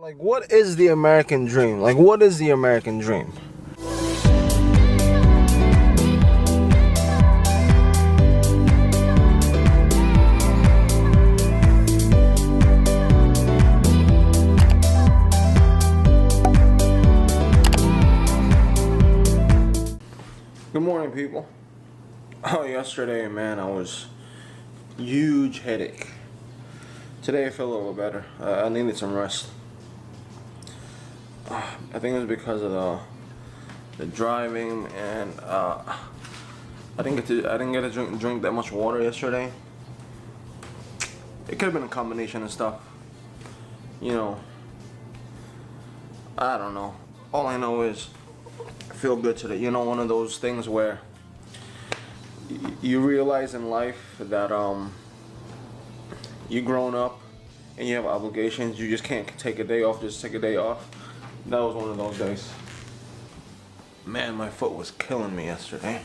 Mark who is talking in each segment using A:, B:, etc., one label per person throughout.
A: Like, what is the American dream? Like, what is the American dream? Good morning, people. Oh, yesterday, man, I was huge headache. Today I feel a little better. I needed some rest. I think it was because of the driving, and I didn't get to drink that much water yesterday. It could have been a combination of stuff. You know, I don't know. All I know is I feel good today. You know, one of those things where you realize in life that you grown up and you have obligations. You just can't take a day off. Just take a day off. That was one of those days. Man, my foot was killing me yesterday.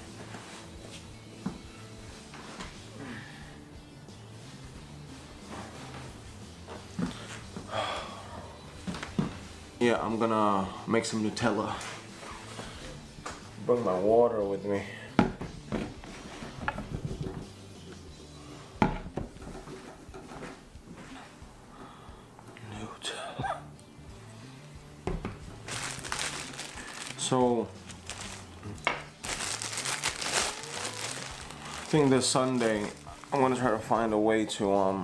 A: Yeah, I'm gonna make some Nutella. Bring my water with me. Nutella. So, I think this Sunday I'm gonna try to find a way to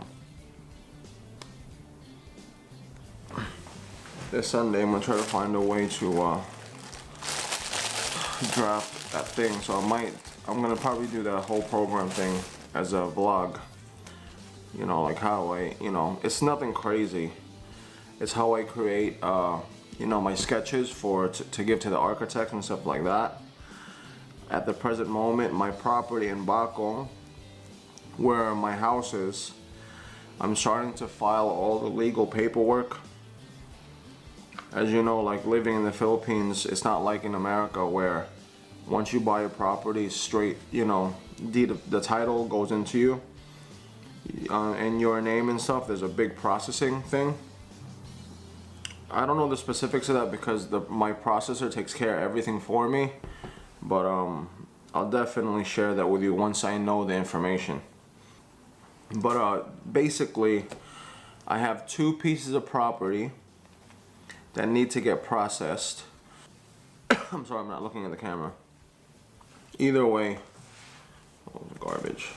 A: draft that thing. So I'm gonna probably do that whole program thing as a vlog. You know, like how it's nothing crazy. It's how I create, my sketches to give to the architects and stuff like that. At the present moment, my property in Baco, where my house is, I'm starting to file all the legal paperwork. As you know, like living in the Philippines, it's not like in America where once you buy a property straight, the title goes into you and your name and stuff. There's a big processing thing. I don't know the specifics of that because my processor takes care of everything for me, but I'll definitely share that with you once I know the information. But basically, I have 2 pieces of property that need to get processed. I'm sorry, I'm not looking at the camera. Either way, garbage.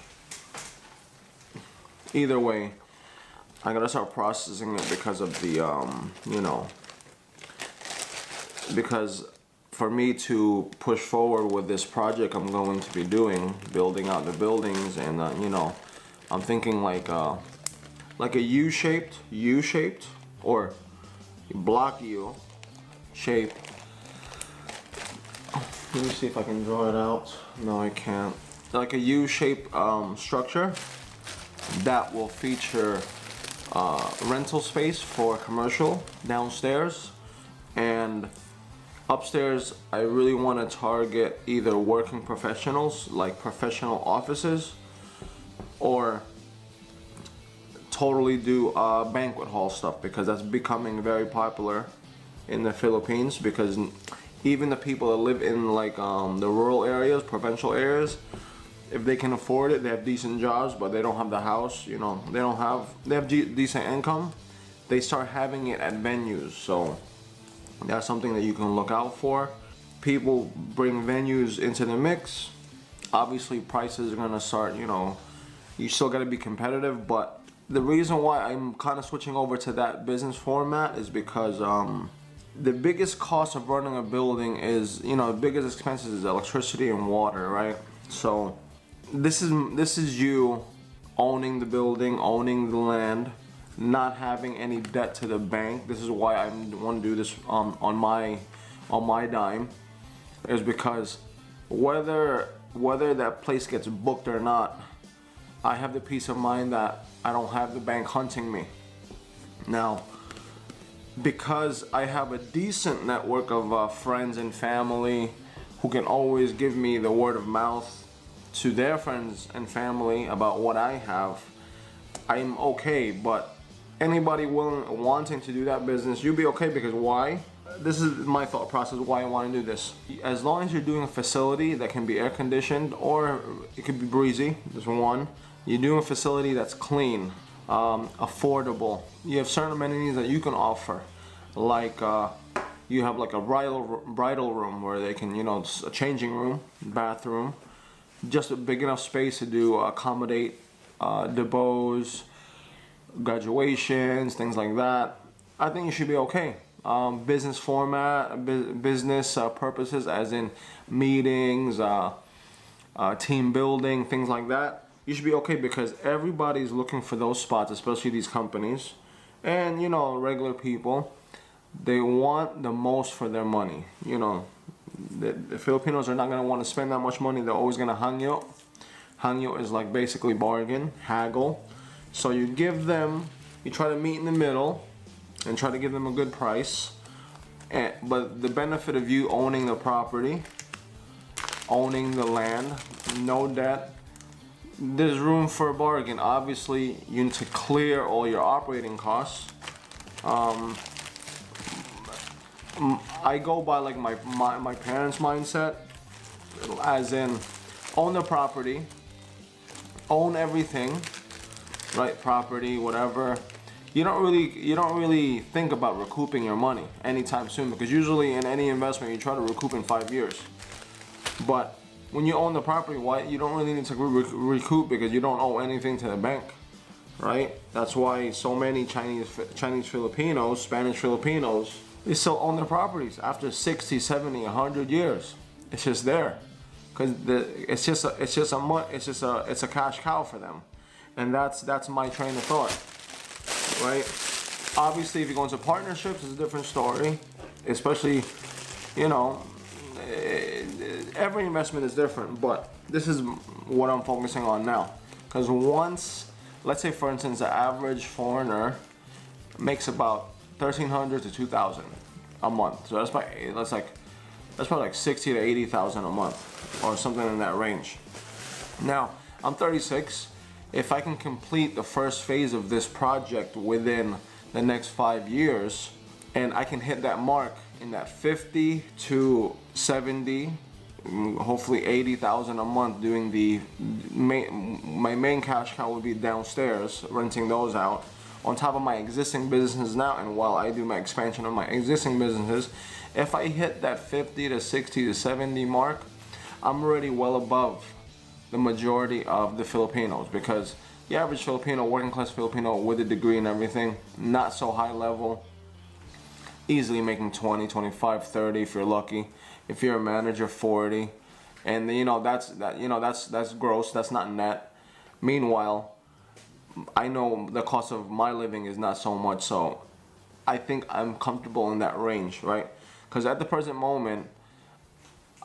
A: Either way, I gotta start processing it because of the, because for me to push forward with this project I'm going to be doing, building out the buildings, and I'm thinking like a U-shaped or block U shape. Let me see if I can draw it out. No, I can't. Like a U-shaped structure that will feature rental space for commercial downstairs, and upstairs I really want to target either working professionals, like professional offices, or totally do banquet hall stuff, because that's becoming very popular in the Philippines. Because even the people that live in like the rural areas, provincial areas, if they can afford it, they have decent jobs, but they don't have the house, they have decent income, they start having it at venues. So that's something that you can look out for. People bring venues into the mix. Obviously prices are gonna start, you still gotta be competitive, but the reason why I'm kind of switching over to that business format is because the biggest cost of running a building is, the biggest expenses is electricity and water, right? So this is you owning the building, owning the land, not having any debt to the bank. This is why I want to do this on my dime, is because whether that place gets booked or not, I have the peace of mind that I don't have the bank hunting me. Now, because I have a decent network of friends and family who can always give me the word of mouth to their friends and family about what I have, I'm okay. But anybody wanting to do that business, you'll be okay, because why? This is my thought process why I want to do this. As long as you're doing a facility that can be air conditioned, or it could be breezy, there's one. You're doing a facility that's clean, affordable. You have certain amenities that you can offer, like you have like a bridal room where they can, a changing room, bathroom, just a big enough space to do accommodate debuts, graduations, things like that. I think you should be okay. Business format, business purposes, as in meetings, team building, things like that. You should be okay, because everybody's looking for those spots, especially these companies and regular people. They want the most for their money. The Filipinos are not going to want to spend that much money. They're always going to hangyo. Hangyo is like basically bargain, haggle. So you try to meet in the middle and try to give them a good price. But the benefit of you owning the property, owning the land, no debt, there's room for a bargain. Obviously, you need to clear all your operating costs. I go by like my parents' mindset, as in own the property, own everything, right? Property, whatever. You don't really think about recouping your money anytime soon, because usually in any investment you try to recoup in 5 years. But when you own the property, you don't really need to recoup, because you don't owe anything to the bank, right? That's why so many Chinese Filipinos, Spanish Filipinos, they still own their properties after 60, 70, 100 years. It's just there, because it's a cash cow for them, and that's my train of thought, right? Obviously, if you go into partnerships, it's a different story. Especially, every investment is different, but this is what I'm focusing on now. Because let's say for instance, the average foreigner makes about $1,300 to $2,000 a month. So that's probably like $60,000 to $80,000 a month, or something in that range. Now, I'm 36. If I can complete the first phase of this project within the next 5 years, and I can hit that mark in that 50 to 70, hopefully 80,000 a month, doing my main cash cow would be downstairs, renting those out, on top of my existing businesses now, and while I do my expansion of my existing businesses. If I hit that 50 to 60 to 70 mark, I'm already well above the majority of the Filipinos, because the average Filipino, working class Filipino with a degree and everything, not so high level, easily making 20, 25, 30 if you're lucky. If you're a manager, 40. And that's gross, that's not net. Meanwhile, I know the cost of my living is not so much, so I think I'm comfortable in that range, right? Because at the present moment,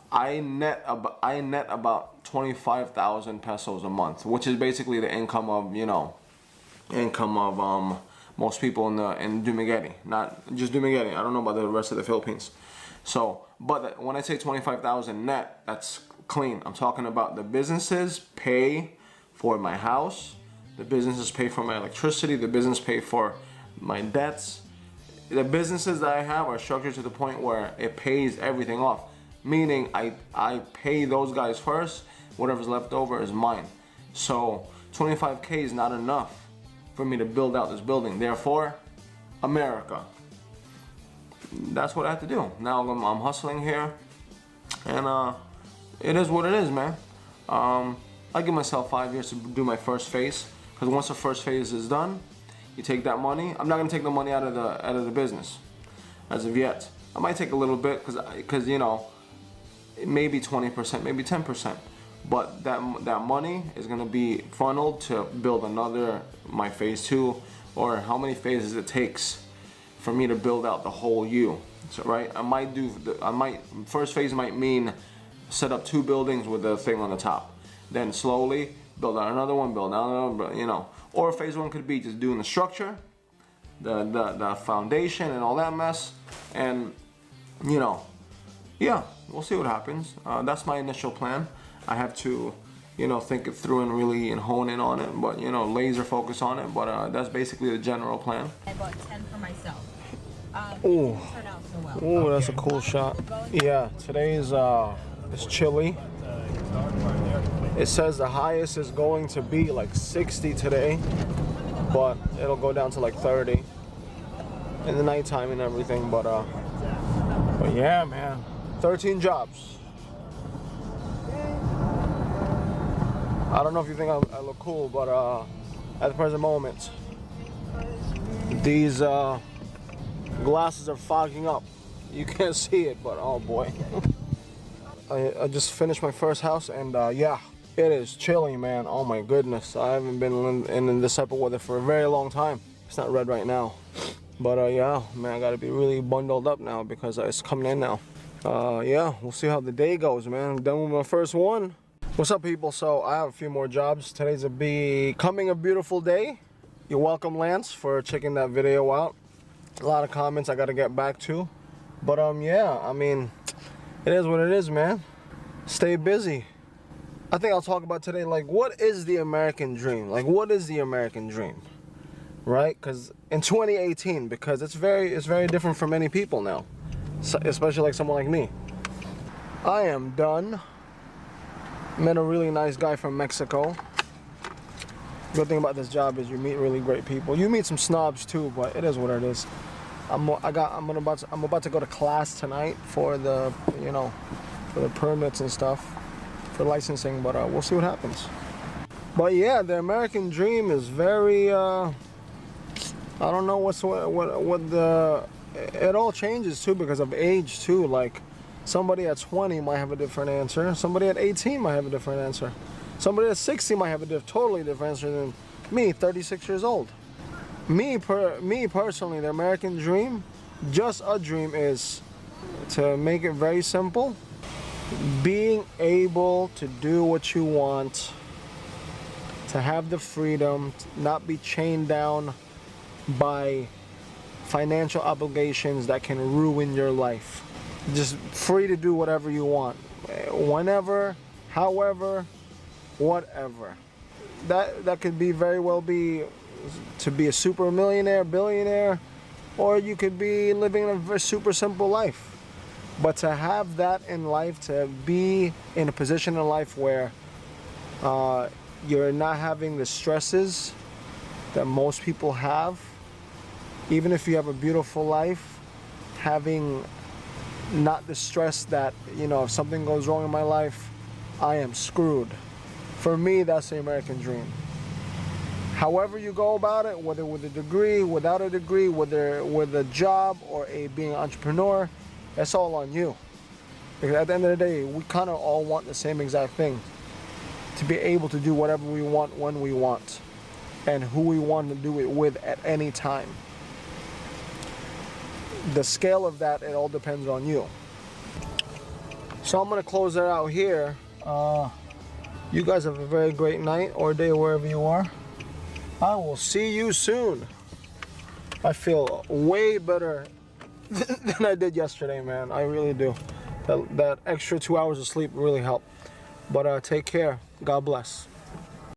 A: I net about 25,000 pesos a month, which is basically the income of most people in Dumaguete, not just Dumaguete. I don't know about the rest of the Philippines. So, but when I say 25,000 net, that's clean. I'm talking about the businesses pay for my house, the businesses pay for my electricity, the business pay for my debts. The businesses that I have are structured to the point where it pays everything off. Meaning I pay those guys first, whatever's left over is mine. So 25K is not enough for me to build out this building. Therefore, America. That's what I have to do. Now I'm hustling here, and it is what it is, man. I give myself 5 years to do my first phase, because once the first phase is done, you take that money. I'm not gonna take the money out of the business as of yet. I might take a little bit, because maybe 20%, maybe 10%, but that money is gonna be funneled to build my phase 2, or how many phases it takes for me to build out the whole U. So right, first phase might mean set up 2 buildings with the thing on the top, then slowly build out another one, build out another, or phase 1 could be just doing the structure, the foundation and all that mess, and yeah, we'll see what happens. That's my initial plan. I have to you know, think it through and really hone in on it, but you know, laser focus on it. But that's basically the general plan.
B: I bought 10 for myself.
A: Ooh,
B: Didn't start out so well.
A: ooh, that's a cool shot. Yeah, today's it's chilly. It says the highest is going to be like 60 today, but it'll go down to like 30 in the nighttime and everything. But yeah, man, 13 jobs. I don't know if you think I look cool, but at the present moment, these glasses are fogging up. You can't see it, but oh boy. I just finished my first house, and yeah, it is chilly, man. Oh my goodness, I haven't been in this type of weather for a very long time. It's not red right now, but yeah, man, I gotta be really bundled up now because it's coming in now. Yeah, we'll see how the day goes, man. I'm done with my first one. What's up, people? So I have a few more jobs. Today's becoming a beautiful day. You're welcome, Lance, for checking that video out. A lot of comments I gotta get back to, but yeah, I mean, it is what it is, man. Stay busy. I think I'll talk about today, like, what is the American dream? Like, what is the American dream, right? Because in 2018, because it's very different for many people now, so, especially like someone like me. I am done. Met a really nice guy from Mexico. Good thing about this job is you meet really great people. You meet some snobs too, but it is what it is. I'm about to go to class tonight for the, you know, for the permits and stuff, for licensing. But we'll see what happens. But yeah, the American dream is very. I don't know what the. It all changes too because of age too. Like, somebody at 20 might have a different answer. Somebody at 18 might have a different answer. Somebody at 60 might have a totally different answer than me, 36 years old. Me personally, the American dream, just a dream, is to make it very simple. Being able to do what you want, to have the freedom, to not be chained down by financial obligations that can ruin your life. Just free to do whatever you want, whenever, however, whatever. That could be very well be to be a super millionaire, billionaire, or you could be living a very super simple life. But to have that in life, to be in a position in life where you're not having the stresses that most people have, even if you have a beautiful life, having not the stress that, you know, if something goes wrong in my life, I am screwed. For me, that's the American dream. However you go about it, whether with a degree, without a degree, whether with a job or being an entrepreneur, that's all on you. Because at the end of the day, we kind of all want the same exact thing. To be able to do whatever we want when we want. And who we want to do it with at any time. The scale of that, it all depends on you. So I'm going to close it out here. You guys have a very great night or day wherever you are. I will see you soon. I feel way better than I did yesterday, man. I really do. That extra 2 hours of sleep really helped. But take care. God bless.